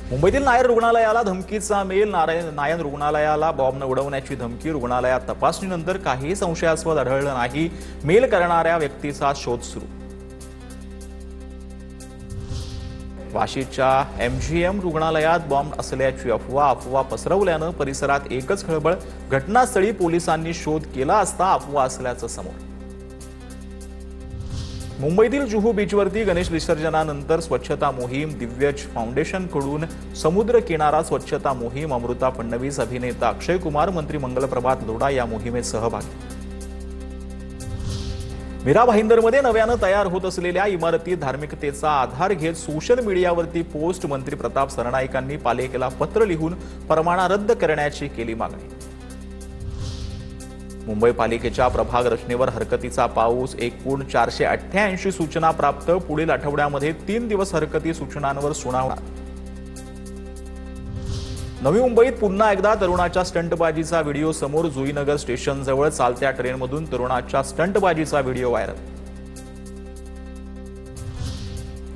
मुंबईतील नायर रुग्णालयाला धमकीचा मेल. नायर रुग्णालयाला बॉम्ब उडवण्याची धमकी. रुग्णालयात तपासणीनंतर काहीही संशयास्पद आढळलं नाही. मेल करणाऱ्या व्यक्तीचा शोध सुरू. वाशीच्या MGM रुग्णालयात बॉम्ब असल्याची अफवा पसरवल्यानं परिसरात एकच खळबळ. घटनास्थळी पोलिसांनी शोध केला असता अफवा असल्याचं समोर. मुंबईतील जुहू बीचवरती गणेश विसर्जनानंतर स्वच्छता मोहीम. दिव्यज फाउंडेशनकडून समुद्र किनारा स्वच्छता मोहीम. अमृता फडणवीस, अभिनेता अक्षय कुमार, मंत्री मंगलप्रभात लोढा या मोहिमेत सहभागी. मीरा भाईंदरमध्ये नव्यानं तयार होत असलेल्या इमारतीत धार्मिकतेचा आधार घेत सोशल मीडियावरती पोस्ट. मंत्री प्रताप सरनाईकांनी पालिकेला पत्र लिहून परवाना रद्द करण्याची केली मागणी. मुंबई पालिकेच्या प्रभाग रचनेवर हरकतीचा पाऊस. एकूण 488 सूचना प्राप्त. पुढील आठवड्यामध्ये 3 दिवस हरकती सूचनांवर सुनावणी. नवी मुंबईत पुन्हा एकदा तरुणाच्या स्टंटबाजीचा व्हिडिओ समोर. जुईनगर स्टेशनजवळ चालत्या ट्रेनमधून तरुणाच्या स्टंटबाजीचा व्हिडिओ व्हायरल.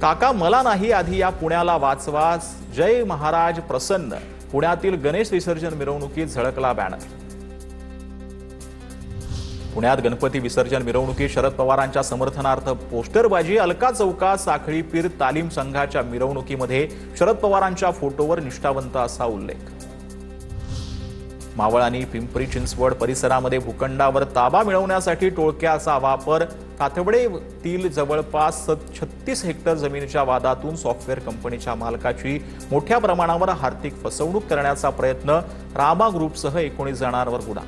काका मला नाही, आधी या पुण्याला वाचवा. जय महाराज प्रसन्न. पुण्यातील गणेश विसर्जन मिरवणुकीत झळकला बॅनर. पुण्यात गणपती विसर्जन मिरवणुकीत शरद पवारांच्या समर्थनार्थ पोस्टरबाजी. अलका चौकात साखळी पीर तालीम संघाच्या मिरवणुकीमध्ये शरद पवारांच्या फोटोवर निष्ठावंत असा उल्लेख. मावळ आणि पिंपरी चिंचवड परिसरामध्ये भूखंडावर ताबा मिळवण्यासाठी टोळक्याचा वापर. कातवडेतील जवळपास 36 हेक्टर जमिनीच्या वादातून सॉफ्टवेअर कंपनीच्या मालकाची मोठ्या प्रमाणावर आर्थिक फसवणूक करण्याचा प्रयत्न. रामा ग्रुपसह 19 जणांवर गुन्हा.